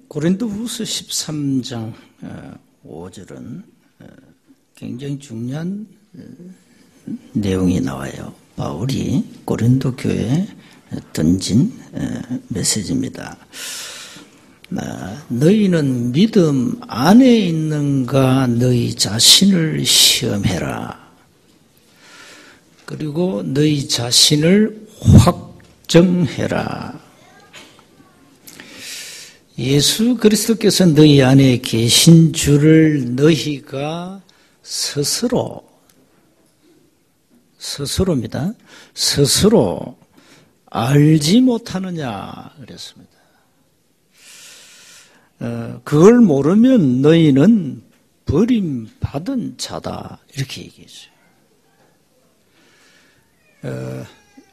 고린도후서 13장 5절은 굉장히 중요한 내용이 나와요. 바울이 고린도 교회에 던진 메시지입니다. 너희는 믿음 안에 있는가 너희 자신을 시험해라. 그리고 너희 자신을 확정해라. 예수 그리스도께서 너희 안에 계신 줄을 너희가 스스로입니다. 스스로 알지 못하느냐 그랬습니다. 그걸 모르면 너희는 버림받은 자다 이렇게 얘기했어요.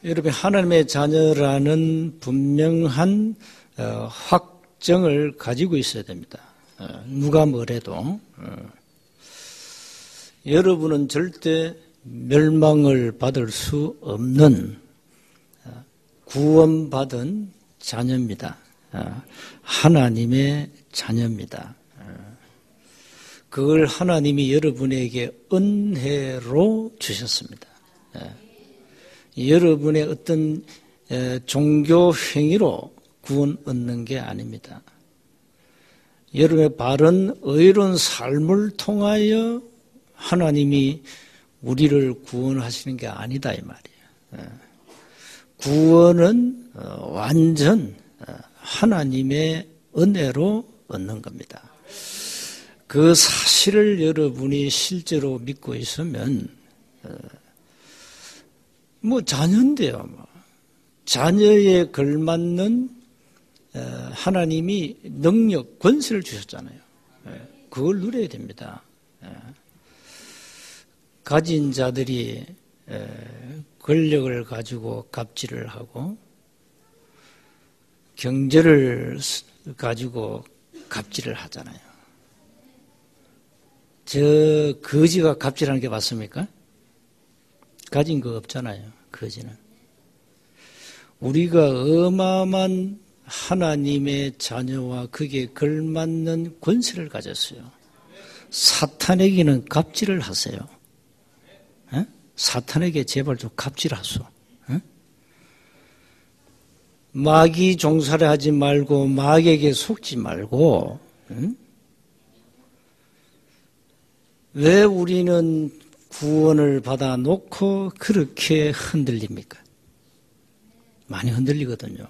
여러분 하나님의 자녀라는 분명한 확정을 가지고 있어야 됩니다. 누가 뭐래도 여러분은 절대 멸망을 받을 수 없는 구원받은 자녀입니다. 하나님의 자녀입니다. 그걸 하나님이 여러분에게 은혜로 주셨습니다. 여러분의 어떤 종교 행위로 구원 얻는 게 아닙니다. 여러분의 바른 의로운 삶을 통하여 하나님이 우리를 구원하시는 게 아니다 이 말이에요. 구원은 완전 하나님의 은혜로 얻는 겁니다. 그 사실을 여러분이 실제로 믿고 있으면 자녀인데요. 자녀에 걸맞는 하나님이 능력, 권세를 주셨잖아요. 그걸 누려야 됩니다. 가진 자들이 권력을 가지고 갑질을 하고 경제를 가지고 갑질을 하잖아요. 저 거지가 갑질하는 게 맞습니까? 가진 거 없잖아요. 거지는. 우리가 어마어마한 하나님의 자녀와 그게 걸맞는 권세를 가졌어요. 사탄에게는 갑질을 하세요. 사탄에게 제발 좀 갑질하소. 마귀 종살이 하지 말고 마귀에게 속지 말고. 왜 우리는 구원을 받아 놓고 그렇게 흔들립니까? 많이 흔들리거든요.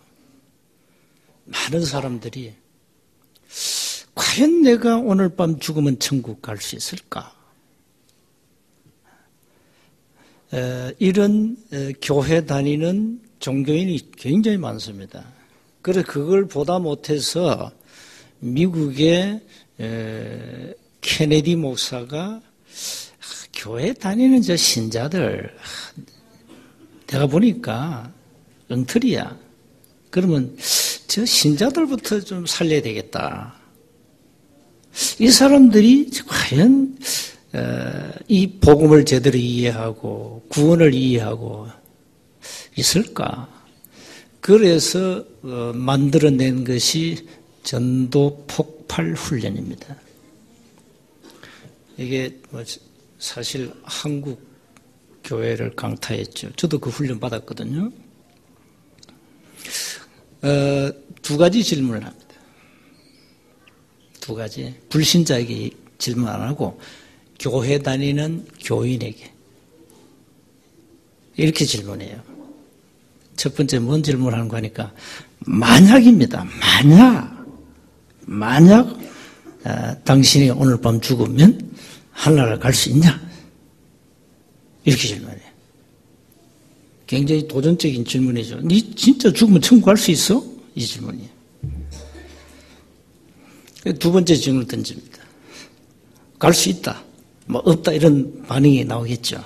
많은 사람들이 과연 내가 오늘 밤 죽으면 천국 갈 수 있을까? 이런 교회 다니는 종교인이 굉장히 많습니다. 그래서 그걸 보다 못해서 미국의 케네디 목사가 교회 다니는 저 신자들 내가 보니까 엉터리야. 그러면 저 신자들부터 좀 살려야 되겠다. 이 사람들이 과연 이 복음을 제대로 이해하고 구원을 이해하고 있을까? 그래서 만들어낸 것이 전도 폭발 훈련입니다. 이게 사실 한국 교회를 강타했죠. 저도 그 훈련 받았거든요. 두 가지 질문을 합니다. 두 가지. 불신자에게 질문 안 하고 교회 다니는 교인에게 이렇게 질문해요. 첫 번째 뭔 질문하는 거니까 만약입니다. 만약 당신이 오늘 밤 죽으면 하늘나라 갈 수 있냐? 이렇게 질문해요. 굉장히 도전적인 질문이죠. 니 진짜 죽으면 천국 갈 수 있어? 이 질문이에요. 두 번째 질문을 던집니다. 갈 수 있다. 없다 이런 반응이 나오겠죠.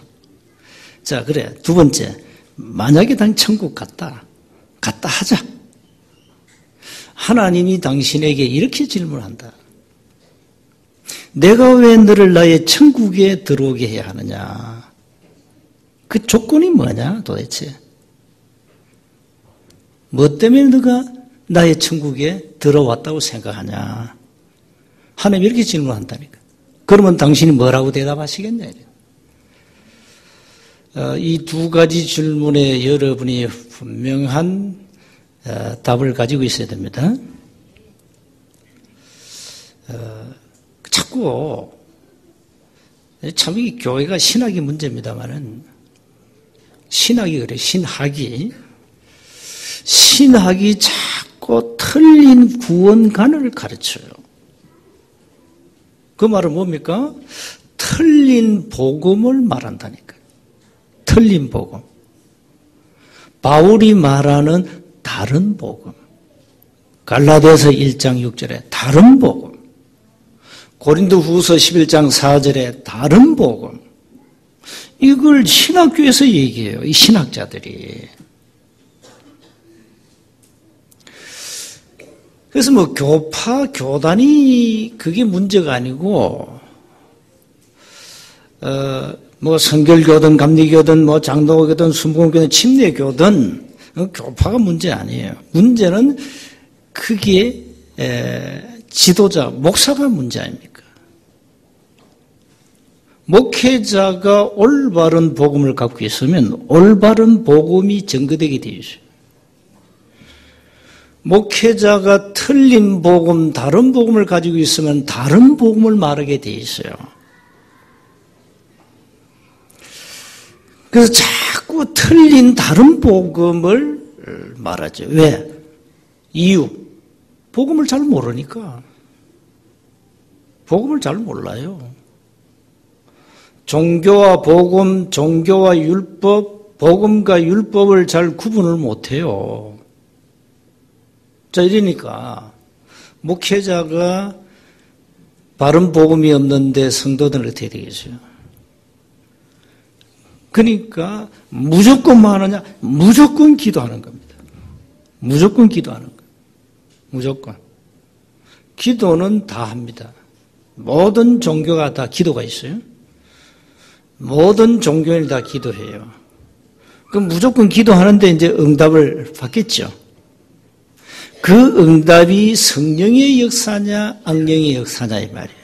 자, 그래. 두 번째. 만약에 당 천국 갔다 하자. 하나님이 당신에게 이렇게 질문한다. 내가 왜 너를 나의 천국에 들어오게 해야 하느냐? 그 조건이 뭐냐 도대체? 뭐 때문에 너가 나의 천국에 들어왔다고 생각하냐? 하나님 이렇게 질문한다니까. 그러면 당신이 뭐라고 대답하시겠냐? 이 두 가지 질문에 여러분이 분명한 답을 가지고 있어야 됩니다. 자꾸 참 이 교회가 신학이 문제입니다만은 신학이 그래 신학이 자꾸 틀린 구원관을 가르쳐요. 그 말은 뭡니까? 틀린 복음을 말한다니까. 틀린 복음. 바울이 말하는 다른 복음. 갈라디아서 1장 6절에 다른 복음. 고린도후서 11장 4절에 다른 복음. 이걸 신학교에서 얘기해요. 이 신학자들이. 그래서 뭐 교파, 교단이 그게 문제가 아니고 뭐 성결교든 감리교든 뭐 장로교든 순복음교든 침례교든 교파가 문제 아니에요. 문제는 그게 지도자, 목사가 문제 아닙니까? 목회자가 올바른 복음을 갖고 있으면 올바른 복음이 전거되게 되어 있어요. 목회자가 틀린 복음, 다른 복음을 가지고 있으면 다른 복음을 말하게 되어 있어요. 그래서 자꾸 틀린 다른 복음을 말하죠. 왜? 이유. 복음을 잘 모르니까. 복음을 잘 몰라요. 종교와 복음, 종교와 율법, 복음과 율법을 잘 구분을 못해요. 자, 이러니까 목회자가 바른 복음이 없는데 성도들은 어떻게 되겠어요? 그러니까 무조건 뭐 하느냐? 무조건 기도하는 겁니다. 무조건 기도하는 거예요. 무조건. 기도는 다 합니다. 모든 종교가 다 기도가 있어요. 모든 종교인이 다 기도해요. 그럼 무조건 기도하는데 이제 응답을 받겠죠. 그 응답이 성령의 역사냐, 악령의 역사냐 이 말이에요.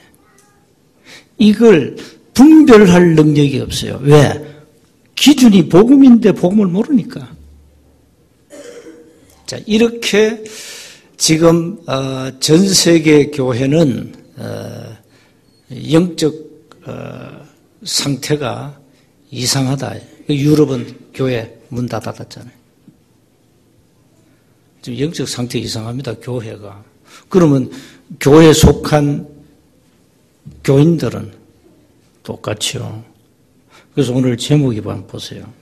이걸 분별할 능력이 없어요. 왜? 기준이 복음인데 복음을 모르니까. 자, 이렇게 지금 전 세계 교회는 영적 상태가 이상하다. 유럽은 교회 문 다 닫았잖아요. 지금 영적 상태 이상합니다. 교회가. 그러면 교회에 속한 교인들은 똑같죠. 그래서 오늘 제목이 한번 보세요.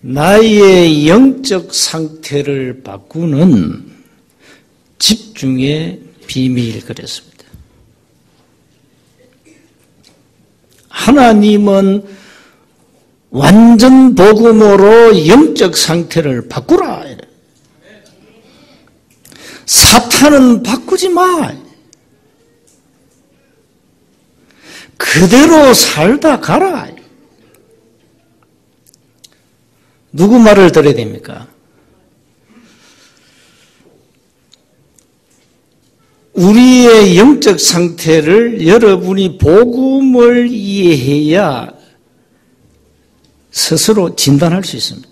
나의 영적 상태를 바꾸는 집중의 비밀 그랬습니다. 하나님은 완전 복음으로 영적 상태를 바꾸라. 사탄은 바꾸지 마. 그대로 살다 가라. 누구 말을 들어야 됩니까? 우리의 영적 상태를 여러분이 복음을 이해해야 스스로 진단할 수 있습니다.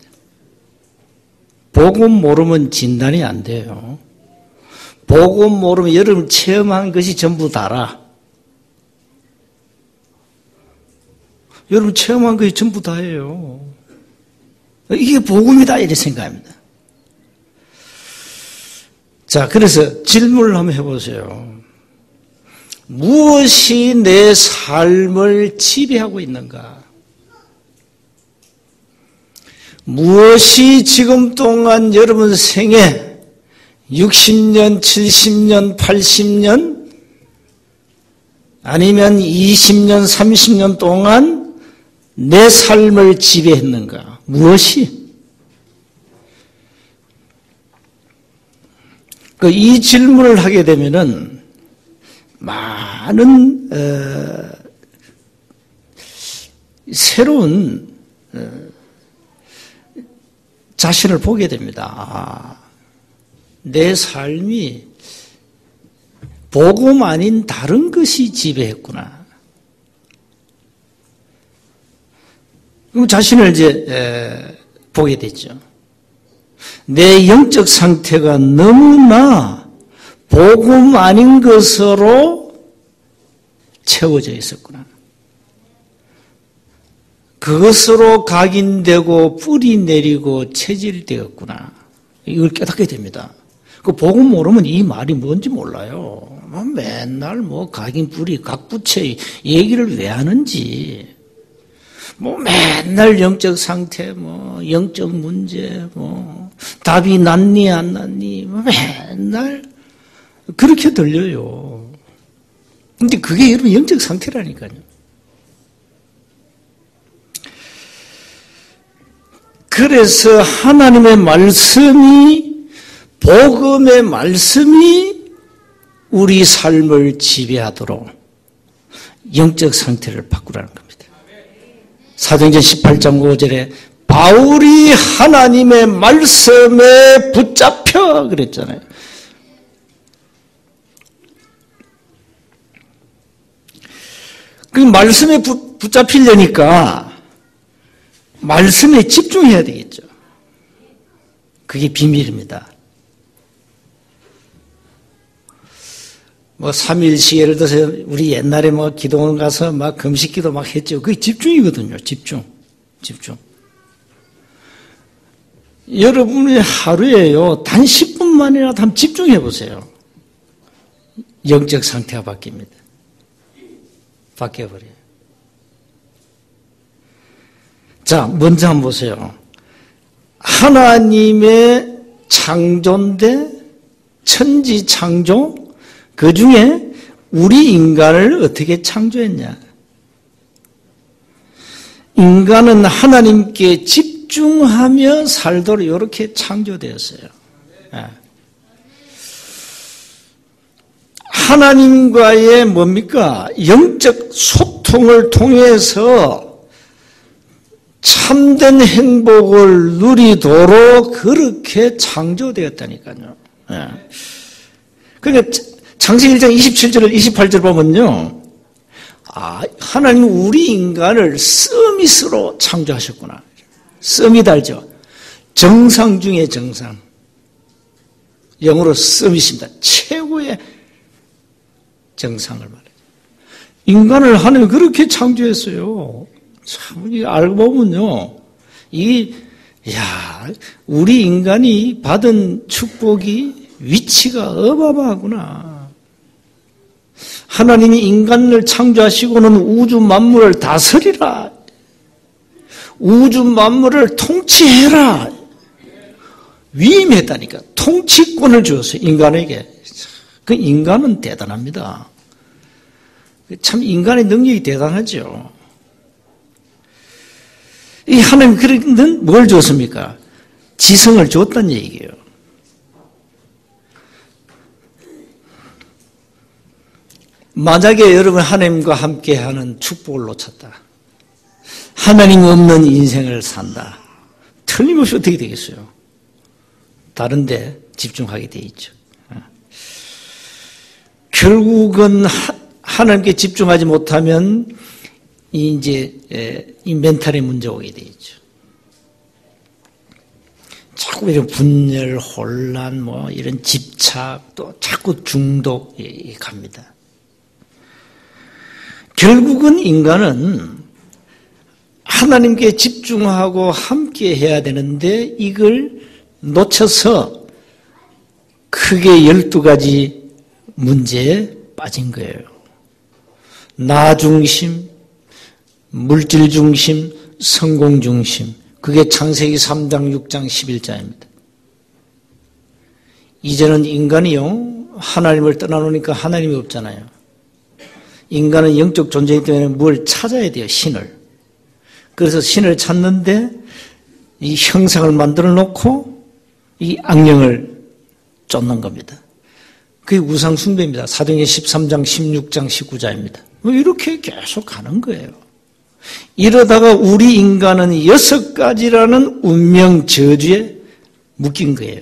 복음 모르면 진단이 안 돼요. 복음 모르면 여러분 체험한 것이 전부 다라. 여러분 체험한 것이 전부 다예요. 이게 복음이다 이렇게 생각합니다. 자, 그래서 질문을 한번 해보세요. 무엇이 내 삶을 지배하고 있는가? 무엇이 지금 동안 여러분 생애 60년, 70년, 80년 아니면 20년, 30년 동안 내 삶을 지배했는가? 무엇이? 이 질문을 하게 되면은 많은 새로운 자신을 보게 됩니다. 내 삶이 복음 아닌 다른 것이 지배했구나. 그럼 자신을 이제 보게 되죠. 내 영적 상태가 너무나 복음 아닌 것으로 채워져 있었구나. 그것으로 각인되고 뿌리 내리고 체질되었구나. 이걸 깨닫게 됩니다. 그 복음 모르면 이 말이 뭔지 몰라요. 맨날 각인 뿌리 각부채 얘기를 왜 하는지. 맨날 영적 상태, 영적 문제, 답이 났니 안 났니, 맨날 그렇게 들려요. 근데 그게 여러분 영적 상태라니까요. 그래서 하나님의 말씀이, 복음의 말씀이 우리 삶을 지배하도록 영적 상태를 바꾸라는 겁니다. 사도행전 18장 5절에 바울이 하나님의 말씀에 붙잡혀 그랬잖아요. 그 말씀에 붙잡히려니까 말씀에 집중해야 되겠죠. 그게 비밀입니다. 3일씩 예를 들어서 우리 옛날에 기도원 가서 금식 기도 했죠. 그게 집중이거든요. 집중. 여러분의 하루에요. 단 10분만이라도 한번 집중해 보세요. 영적 상태가 바뀝니다. 바뀌어버려요. 자, 먼저 한번 보세요. 하나님의 창조인데 천지 창조, 그 중에 우리 인간을 어떻게 창조했냐? 인간은 하나님께 집중하며 살도록 이렇게 창조되었어요. 하나님과의 영적 소통을 통해서 참된 행복을 누리도록 그렇게 창조되었다니까요. 그러니까 창세기 1장 27절을 28절 보면요. 하나님 우리 인간을 서밋으로 창조하셨구나. 서밋 알죠? 정상 중에 정상. 영어로 서밋입니다. 최고의 정상을 말해요. 인간을 하나님이 그렇게 창조했어요. 참, 이거 알고 보면요. 우리 인간이 받은 축복이 위치가 어마어마하구나. 하나님이 인간을 창조하시고는 우주 만물을 다스리라. 우주 만물을 통치해라. 위임했다니까. 통치권을 주었어요. 인간에게. 그 인간은 대단합니다. 참 인간의 능력이 대단하죠. 이 하나님 그는 뭘 줬습니까? 지성을 줬다는 얘기예요. 만약에 여러분 하나님과 함께하는 축복을 놓쳤다. 하나님 없는 인생을 산다. 틀림없이 어떻게 되겠어요? 다른 데 집중하게 돼 있죠. 결국은 하나님께 집중하지 못하면 이 멘탈의 문제가 오게 돼 있죠. 자꾸 이런 분열, 혼란, 이런 집착, 또 자꾸 중독이 갑니다. 결국은 인간은 하나님께 집중하고 함께 해야 되는데 이걸 놓쳐서 크게 12가지 문제에 빠진 거예요. 나 중심, 물질 중심, 성공 중심. 그게 창세기 3장, 6장, 11장입니다. 이제는 인간이요, 하나님을 떠나놓으니까 하나님이 없잖아요. 인간은 영적 존재이기 때문에 뭘 찾아야 돼요, 신을. 그래서 신을 찾는데 이 형상을 만들어 놓고 이 악령을 쫓는 겁니다. 그게 우상숭배입니다. 사도행전 13장, 16장, 19장입니다. 이렇게 계속 가는 거예요. 이러다가 우리 인간은 6가지라는 운명 저주에 묶인 거예요.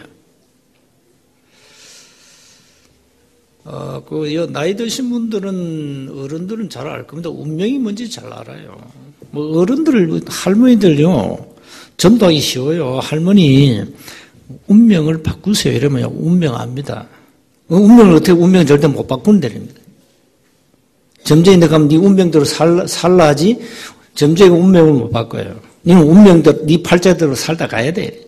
나이 드신 분들은, 어른들은 잘 알 겁니다. 운명이 뭔지 잘 알아요. 뭐, 어른들, 할머니들요, 전도하기 쉬워요. 할머니, 운명을 바꾸세요. 이러면 운명 압니다. 운명을 어떻게, 운명 절대 못 바꾼다랍니다. 점쟁이 데 가면 네 운명대로 살라 하지, 점쟁이가 운명을 못 바꿔요. 니는 운명대로, 네 팔자대로 살다 가야 돼.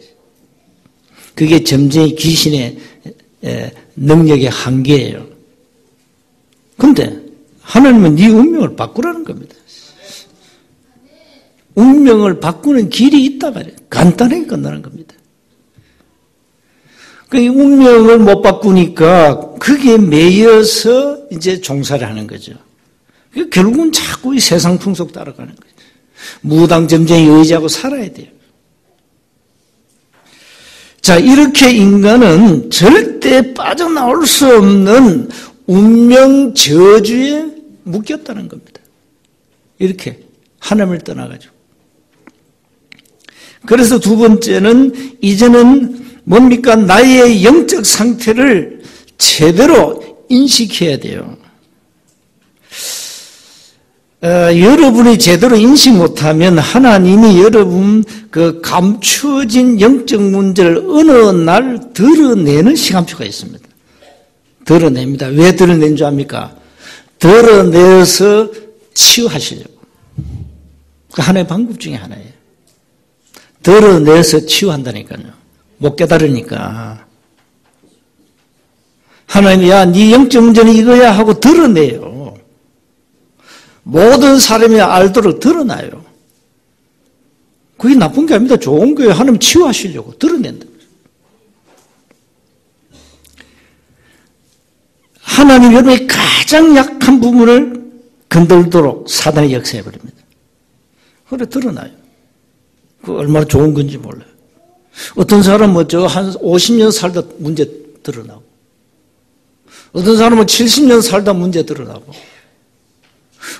그게 점쟁이 귀신의 능력의 한계예요. 근데 하나님은 네 운명을 바꾸라는 겁니다. 운명을 바꾸는 길이 있다 말이에요. 간단하게 끝나는 겁니다. 그 운명을 못 바꾸니까 그게 매여서 이제 종사를 하는 거죠. 결국은 자꾸 이 세상 풍속 따라가는 거죠. 무당점쟁이 의지하고 살아야 돼요. 자, 이렇게 인간은 절대 빠져나올 수 없는 운명 저주에 묶였다는 겁니다. 이렇게 하나님을 떠나가지고. 그래서 두 번째는 이제는 뭡니까? 나의 영적 상태를 제대로 인식해야 돼요. 여러분이 제대로 인식 못하면 하나님이 여러분 그 감추어진 영적 문제를 어느 날 드러내는 시간표가 있습니다. 드러냅니다. 왜 드러낸 줄 압니까? 드러내서 치유하시려고. 그 하나의 방법 중에 하나예요. 드러내서 치유한다니까요. 못 깨달으니까. 하나님이 야, 네 영적 문제는 이거야 하고 드러내요. 모든 사람이 알도록 드러나요. 그게 나쁜 게 아닙니다. 좋은 거예요. 하나님 치유하시려고 드러낸다. 하나님 여러분의 가장 약한 부분을 건들도록 사단이 역사해버립니다. 그래 드러나요. 그 얼마나 좋은 건지 몰라요. 어떤 사람은 한 50년 살다 문제 드러나고, 어떤 사람은 70년 살다 문제 드러나고,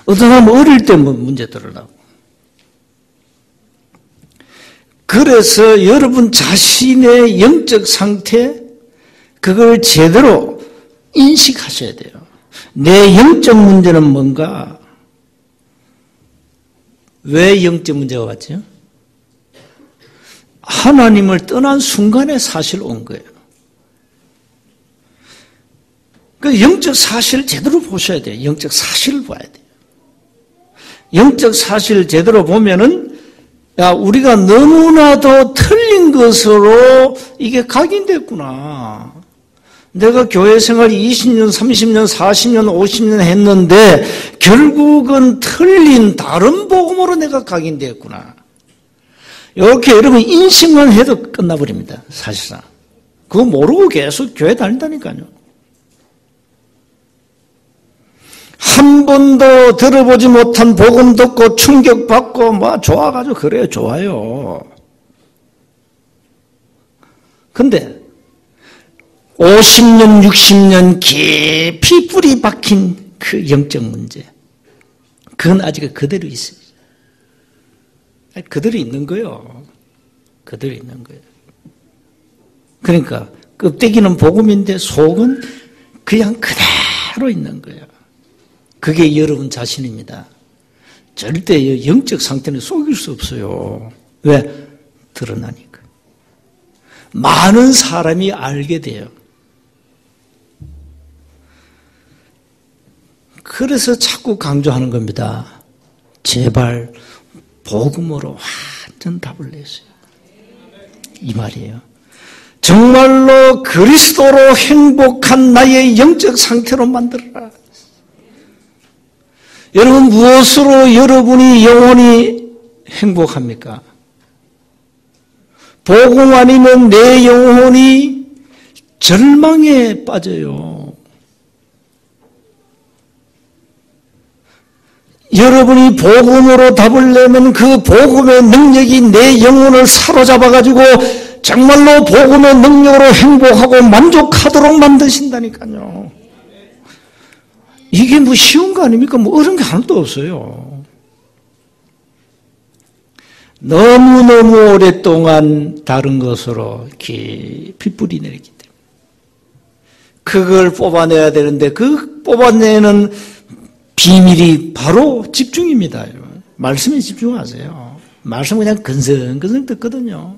어떤 사람은 어릴 때 문제 드러나고. 그래서 여러분 자신의 영적 상태, 그걸 제대로 인식하셔야 돼요. 내 영적 문제는 뭔가? 왜 영적 문제가 왔죠? 하나님을 떠난 순간에 사실 온 거예요. 그 영적 사실을 제대로 보셔야 돼요. 영적 사실을 봐야 돼요. 영적 사실을 제대로 보면은, 야, 우리가 너무나도 틀린 것으로 이게 각인됐구나. 내가 교회 생활 20년, 30년, 40년, 50년 했는데, 결국은 틀린 다른 복음으로 내가 각인됐구나. 이렇게 여러분 인식만 해도 끝나버립니다. 사실상. 그거 모르고 계속 교회 다닌다니까요. 한 번도 들어보지 못한 복음 듣고 충격받고 뭐 좋아가지고 그래요. 좋아요. 근데 50년, 60년 깊이 뿌리 박힌 그 영적 문제, 그건 아직 그대로 있어요. 그대로 있는 거예요. 그대로 있는 거예요. 그러니까 껍데기는 복음인데 속은 그냥 그대로 있는 거예요. 그게 여러분 자신입니다. 절대 영적 상태는 속일 수 없어요. 왜? 드러나니까. 많은 사람이 알게 돼요. 그래서 자꾸 강조하는 겁니다. 제발 복음으로 완전 답을 내세요. 이 말이에요. 정말로 그리스도로 행복한 나의 영적 상태로 만들어라. 여러분, 무엇으로 여러분이 영혼이 행복합니까? 복음 아니면 내 영혼이 절망에 빠져요. 여러분이 복음으로 답을 내면 그 복음의 능력이 내 영혼을 사로잡아가지고 정말로 복음의 능력으로 행복하고 만족하도록 만드신다니까요. 이게 뭐 쉬운 거 아닙니까? 뭐 어려운 게 하나도 없어요. 너무너무 오랫동안 다른 것으로 깊이 뿌리 내렸기 때문에. 그걸 뽑아내야 되는데 그 뽑아내는 비밀이 바로 집중입니다. 말씀에 집중하세요. 말씀 그냥 근성근성 듣거든요.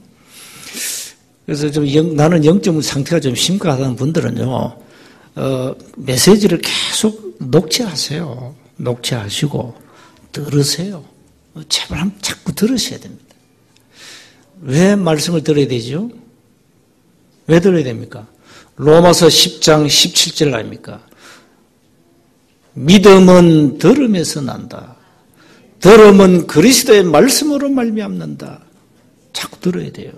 그래서 나는 영적 상태가 좀 심각하다는 분들은요, 메시지를 계속 녹취하세요. 녹취하시고 들으세요. 제발 자꾸 들으셔야 됩니다. 왜 말씀을 들어야 되죠? 왜 들어야 됩니까? 로마서 10장 17절 아닙니까? 믿음은 들음에서 난다. 들음은 그리스도의 말씀으로 말미암는다. 자꾸 들어야 돼요.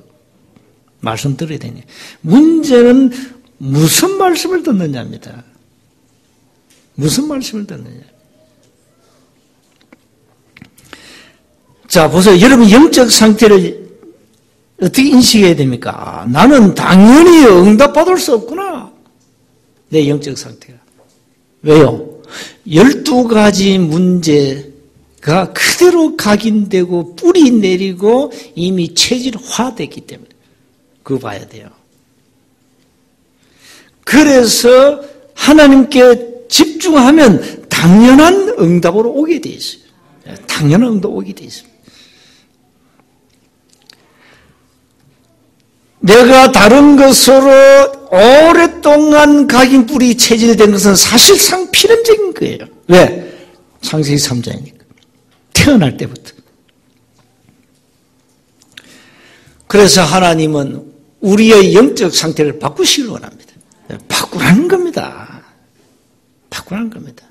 말씀 들어야 되니. 문제는 무슨 말씀을 듣느냐입니다. 무슨 말씀을 듣느냐. 자, 보세요. 여러분 영적 상태를 어떻게 인식해야 됩니까? 나는 당연히 응답받을 수 없구나. 내 영적 상태가. 왜요? 12가지 문제가 그대로 각인되고 뿌리 내리고 이미 체질화됐기 때문에 그거 봐야 돼요. 그래서 하나님께 집중하면 당연한 응답으로 오게 돼 있어요. 당연한 응답 오게 돼 있습니다. 내가 다른 것으로 오랫동안 각인 뿌리 체질된 것은 사실상 필연적인 거예요. 왜? 창세기 3장이니까. 태어날 때부터. 그래서 하나님은 우리의 영적 상태를 바꾸시길 원합니다. 바꾸라는 겁니다. 바꾸라는 겁니다.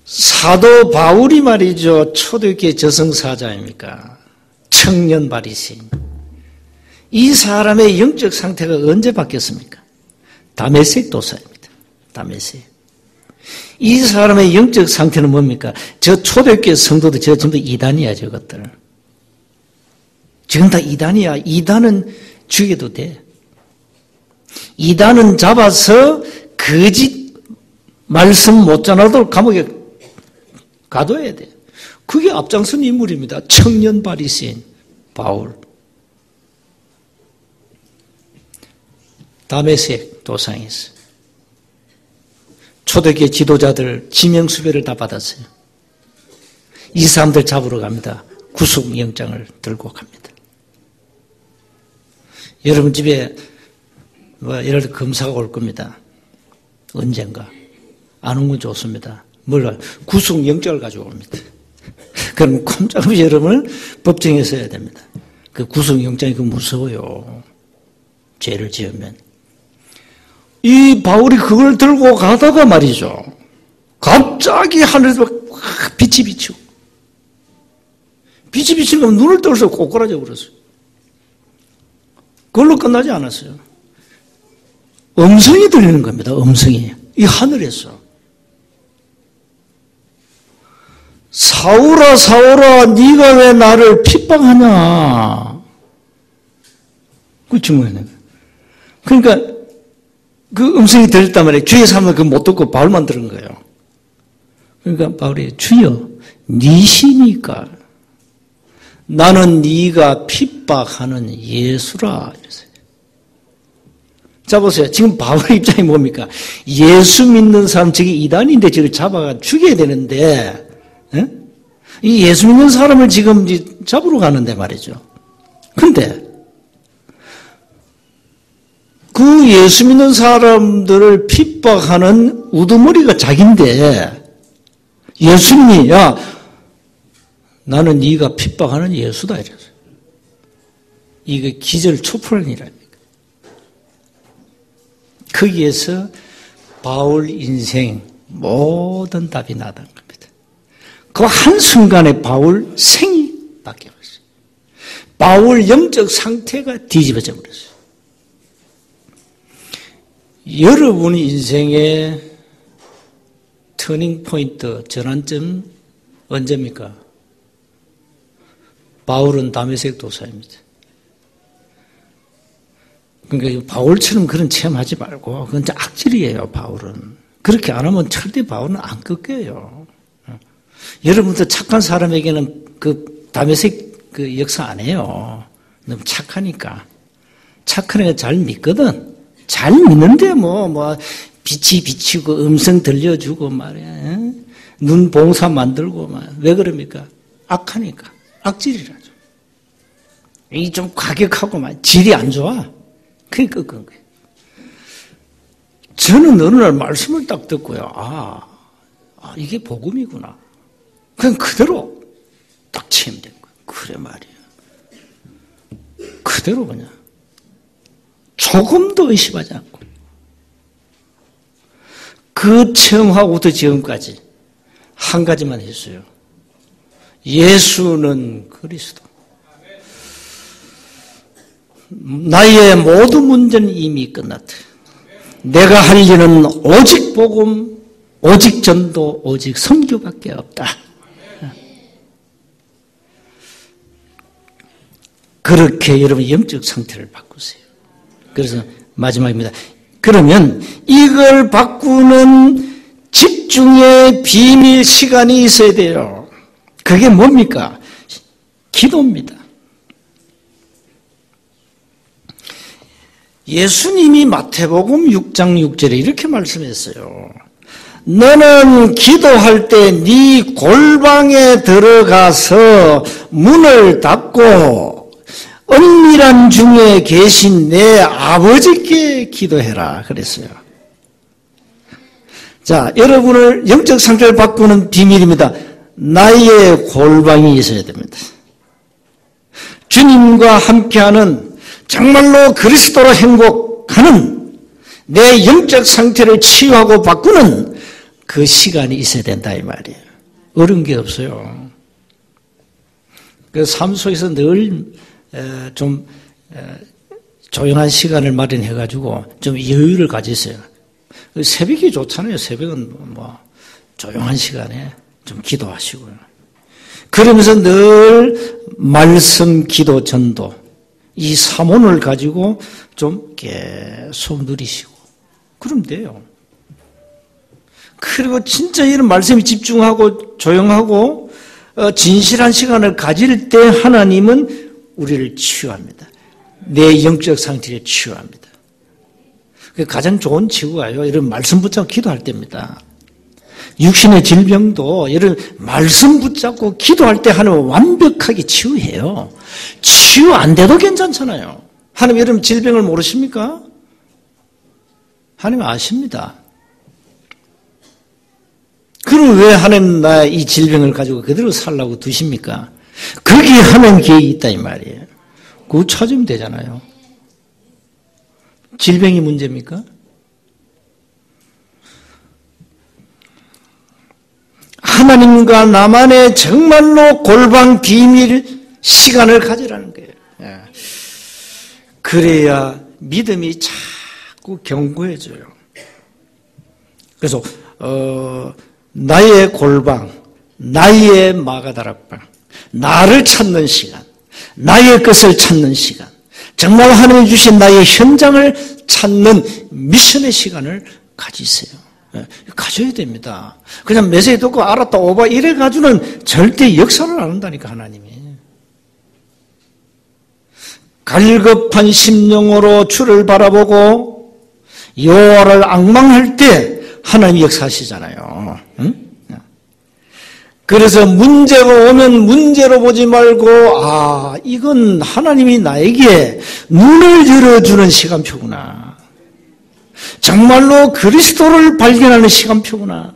사도 바울이 말이죠. 초대교회 저승사자입니까? 청년 바리새인. 이 사람의 영적 상태가 언제 바뀌었습니까? 다메섹 도사입니다. 다메섹. 이 사람의 영적 상태는 뭡니까? 저 초대교회 성도들 저 전부 이단이야, 저것들. 지금 다 이단이야. 이단은 죽여도 돼. 이단은 잡아서 거짓 말씀 못 전하도록 감옥에 가둬야 돼. 그게 앞장선 인물입니다. 청년 바리새인 바울. 다메섹 도상에서 초대교회 지도자들 지명수배를 다 받았어요. 이 사람들 잡으러 갑니다. 구속영장을 들고 갑니다. 여러분 집에 예를 들어 검사가 올 겁니다. 언젠가. 안 온 건 좋습니다. 뭘요? 구속영장을 가지고 옵니다. 그럼 꼼짝없이 여러분을 법정에서 해야 됩니다. 그 구속영장이 그 무서워요. 죄를 지으면. 이 바울이 그걸 들고 가다가 말이죠. 갑자기 하늘에서 빛이 비치고. 빛이 비치면 눈을 떠서 꼬꾸라져 버렸어요. 그걸로 끝나지 않았어요. 음성이 들리는 겁니다. 음성이. 이 하늘에서. 사울아 사울아 네가 왜 나를 핍박하냐. 그 질문이네. 그러니까 그 음성이 들렸단 말이에요. 주의 사람은 그거 못 듣고 바울만 들은 거예요. 그러니까 바울이 주여 니시니까 나는 네가 핍박하는 예수라 이랬어요. 자 보세요. 지금 바울의 입장이 뭡니까? 예수 믿는 사람 저게 이단인데 저를 잡아가 죽여야 되는데 이 예수 믿는 사람을 지금 잡으러 가는데 말이죠. 그런데 그 예수 믿는 사람들을 핍박하는 우두머리가 자기인데 예수님이 야 나는 네가 핍박하는 예수다 이랬어요. 이게 기절초포란이랍니까. 거기에서 바울 인생 모든 답이 나던 겁니다. 그 한순간에 바울 생이 바뀌어버렸어요. 바울 영적 상태가 뒤집어져 버렸어요. 여러분 인생의 터닝 포인트, 전환점 언제입니까? 바울은 다메섹 도사입니다. 그러니까 바울처럼 그런 체험하지 말고 그건 악질이에요. 바울은. 그렇게 안 하면 절대 바울은 안 꺾여요. 여러분도 착한 사람에게는 그 다메섹 그 역사 안 해요. 너무 착하니까. 착한 애가 잘 믿거든. 잘 믿는데 빛이 비치고 음성 들려주고 말이야. 눈 봉사 만들고 왜 그럽니까? 악하니까. 악질이라죠. 이 좀 과격하고 질이 안 좋아. 그러니까 그런 거예요. 저는 어느 날 말씀을 딱 듣고요. 이게 복음이구나. 그냥 그대로 딱 체험된 거예요. 그래 말이에요. 그대로 그냥. 조금도 의심하지 않고. 그 체험하고부터 지금까지 한 가지만 했어요. 예수는 그리스도. 나의 모든 문제는 이미 끝났다. 내가 할 일은 오직 복음, 오직 전도, 오직 선교밖에 없다. 그렇게 여러분 영적 상태를 바꾸세요. 그래서 마지막입니다. 그러면 이걸 바꾸는 집중의 비밀 시간이 있어야 돼요. 그게 뭡니까? 기도입니다. 예수님이 마태복음 6장 6절에 이렇게 말씀했어요. 너는 기도할 때 네 골방에 들어가서 문을 닫고 은밀한 중에 계신 내 아버지께 기도해라 그랬어요. 자, 여러분을 영적 상태를 바꾸는 비밀입니다. 나의 골방이 있어야 됩니다. 주님과 함께하는 정말로 그리스도로 행복하는 내 영적 상태를 치유하고 바꾸는 그 시간이 있어야 된다 이 말이에요. 어려운 게 없어요. 그 삶 속에서 늘 좀 조용한 시간을 마련해가지고 좀 여유를 가지세요. 새벽이 좋잖아요. 새벽은 조용한 시간에 좀 기도하시고요. 그러면서 늘 말씀, 기도, 전도 이 삼원을 가지고 좀 계속 누리시고 그러면 돼요. 그리고 진짜 이런 말씀에 집중하고 조용하고 진실한 시간을 가질 때 하나님은 우리를 치유합니다. 내 영적 상태를 치유합니다. 가장 좋은 치유가요. 이런 말씀 붙잡고 기도할 때입니다. 육신의 질병도 이런 말씀 붙잡고 기도할 때 하나님은 완벽하게 치유해요. 치유 안 돼도 괜찮잖아요. 하나님 여러분 질병을 모르십니까? 하나님 아십니다. 그럼 왜 하나님 나 이 질병을 가지고 그대로 살라고 두십니까? 거기에 하나님 계획이 있다 이 말이에요. 그거 찾으면 되잖아요. 질병이 문제입니까? 하나님과 나만의 정말로 골방 비밀 시간을 가지라는 거예요. 그래야 믿음이 자꾸 견고해져요. 그래서 나의 골방, 나의 마가다락방, 나를 찾는 시간, 나의 것을 찾는 시간, 정말 하나님이 주신 나의 현장을 찾는 미션의 시간을 가지세요. 가져야 됩니다. 그냥 메시지 듣고 알았다 오바 이래가지고는 절대 역사를 안 한다니까 하나님이. 갈급한 심령으로 주를 바라보고 여호와를 앙망할 때 하나님이 역사하시잖아요. 응? 그래서 문제가 오면 문제로 보지 말고 이건 하나님이 나에게 눈을 열어주는 시간표구나. 정말로 그리스도를 발견하는 시간표구나.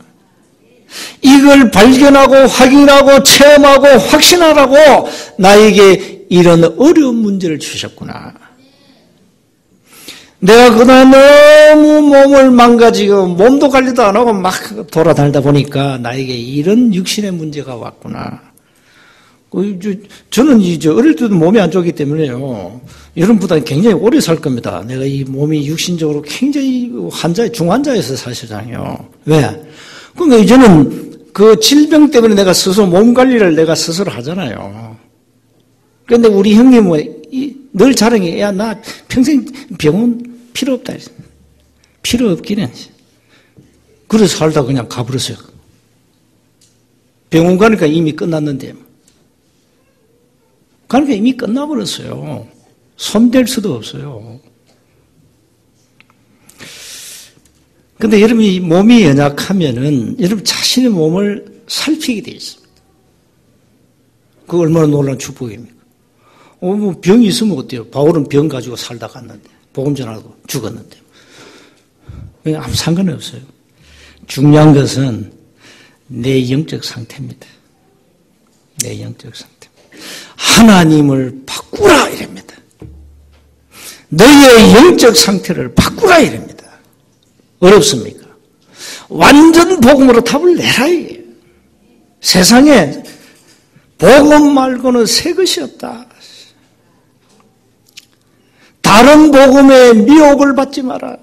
이걸 발견하고 확인하고 체험하고 확신하라고 나에게 이런 어려운 문제를 주셨구나. 내가 그동안 너무 몸을 망가지고 몸도 관리도 안 하고 막 돌아다니다 보니까 나에게 이런 육신의 문제가 왔구나. 저는 어릴 때도 몸이 안 좋기 때문에요. 여러분보다 굉장히 오래 살 겁니다. 내가 이 몸이 육신적으로 굉장히 중환자였어요, 사실상요. 왜? 그러니까 이제는 그 질병 때문에 내가 스스로 몸 관리를 내가 스스로 하잖아요. 그런데 우리 형님은 늘 자랑해. 야, 나 평생 병원 필요 없다. 필요 없기는. 그래서 살다 그냥 가버렸어요. 병원 가니까 이미 끝났는데. 그러니까 이미 끝나버렸어요. 손댈 수도 없어요. 근데 여러분이 몸이 연약하면은 여러분 자신의 몸을 살피게 돼 있습니다. 그거 얼마나 놀라운 축복입니까? 뭐 병이 있으면 어때요? 바울은 병 가지고 살다 갔는데, 복음 전하고 죽었는데. 아무 상관이 없어요. 중요한 것은 내 영적 상태입니다. 내 영적 상태. 하나님을 바꾸라 이랍니다. 너의 영적 상태를 바꾸라 이랍니다. 어렵습니까? 완전 복음으로 답을 내라 이게요. 세상에 복음 말고는 새 것이 없다. 다른 복음에 미혹을 받지 마라.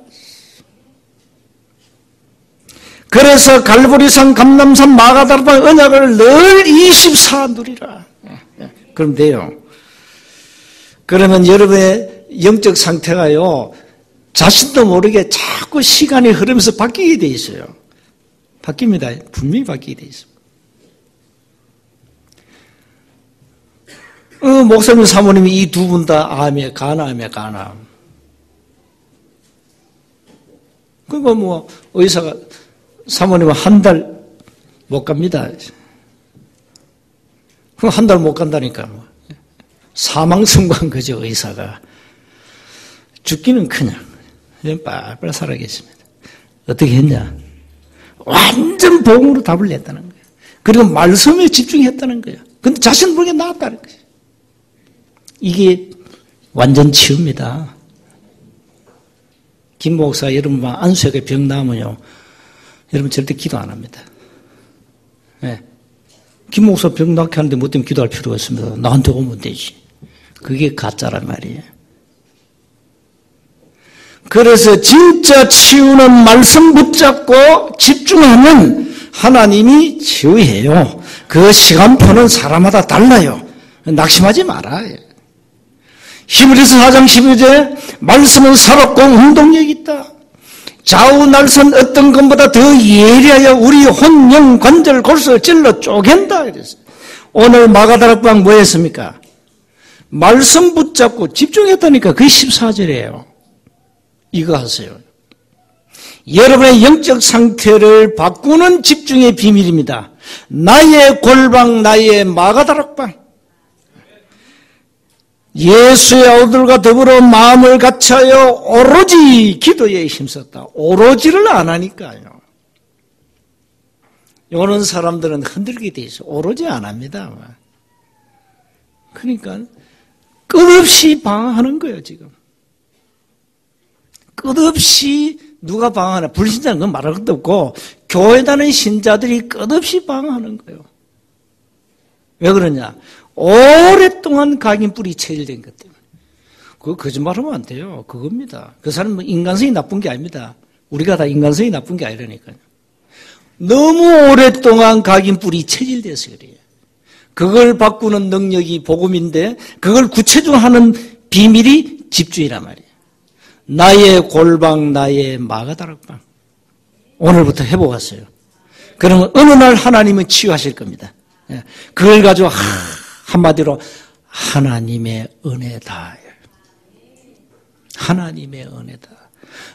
그래서 갈보리산, 감람산, 마가다락방 언약을 늘 24 누리라. 그럼 돼요. 그러면 여러분의 영적 상태가요, 자신도 모르게 자꾸 시간이 흐르면서 바뀌게 돼 있어요. 바뀝니다. 분명히 바뀌게 돼 있습니다. 목사님, 사모님이 이 두 분 다 암에 가나암. 그거 뭐 의사가 사모님은 한 달 못 갑니다. 그럼 한 달 못 간다니까. 사망 선고한 거죠, 의사가. 죽기는 그냥 빨빨 살아계십니다. 어떻게 했냐? 완전 복음으로 답을 냈다는 거예요. 그리고 말씀에 집중했다는 거예요. 근데 자신 모르게 나았다는 거예요. 이게 완전 치유입니다. 김 목사 여러분 안수역에 병 나오면요, 여러분 절대 기도 안 합니다. 네. 김 목사 병 낫게 하는데 뭐 때문에 기도할 필요가 없습니다. 나한테 오면 되지. 그게 가짜란 말이에요. 그래서 진짜 치유는 말씀 붙잡고 집중하면 하나님이 치유해요. 그 시간표는 사람마다 달라요. 낙심하지 마라. 히브리서 4장 12절 말씀은 살았고 운동력 있다. 좌우 날선 어떤 것보다 더 예리하여 우리 혼, 영, 관절, 골수를 찔러 쪼갠다. 그랬어요. 오늘 마가다락방 뭐 했습니까? 말씀 붙잡고 집중했다니까. 그게 14절이에요. 이거 하세요. 여러분의 영적 상태를 바꾸는 집중의 비밀입니다. 나의 골방, 나의 마가다락방. 예수의 아우들과 더불어 마음을 같이하여 오로지 기도에 힘썼다. 오로지를 안 하니까요. 오는 사람들은 흔들게 돼 있어요. 오로지 안 합니다. 그러니까 끝없이 방황하는 거예요, 지금. 끝없이 누가 방황하나. 불신자는 건 말할 것도 없고 교회 다니는 신자들이 끝없이 방황하는 거예요. 왜 그러냐? 오랫동안 각인 뿌리 체질된 것 때문에. 그거 거짓말하면 안 돼요. 그겁니다. 그 사람은 인간성이 나쁜 게 아닙니다. 우리가 다 인간성이 나쁜 게 아니라니까요. 너무 오랫동안 각인 뿌리 체질돼서 그래요. 그걸 바꾸는 능력이 복음인데 그걸 구체적으로 비밀이 집중이란 말이에요. 나의 골방, 나의 마가다락방. 오늘부터 해보았어요. 그러면 어느 날 하나님은 치유하실 겁니다. 그걸 가지고 한마디로 하나님의 은혜다. 하나님의 은혜다.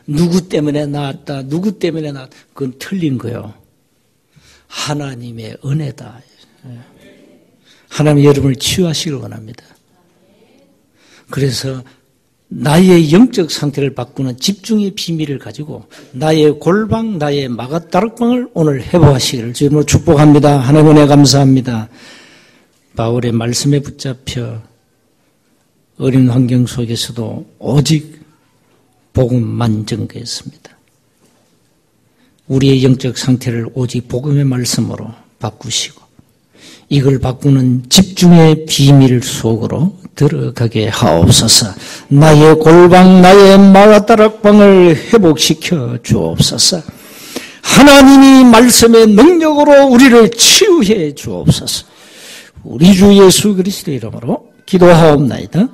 누구 때문에 나았다. 누구 때문에 나았다. 그건 틀린 거예요. 하나님의 은혜다. 하나님 여러분을 치유하시기를 원합니다. 그래서 나의 영적 상태를 바꾸는 집중의 비밀을 가지고 나의 골방, 나의 마가다락방을 오늘 회복하시기를 주님으로 축복합니다. 하나님 은혜 감사합니다. 바울의 말씀에 붙잡혀 어린 환경 속에서도 오직 복음만 전거했습니다. 우리의 영적 상태를 오직 복음의 말씀으로 바꾸시고 이걸 바꾸는 집중의 비밀 속으로 들어가게 하옵소서. 나의 골방, 나의 마가다락방을 회복시켜 주옵소서. 하나님이 말씀의 능력으로 우리를 치유해 주옵소서. 우리 주 예수 그리스도의 이름으로 기도하옵나이다.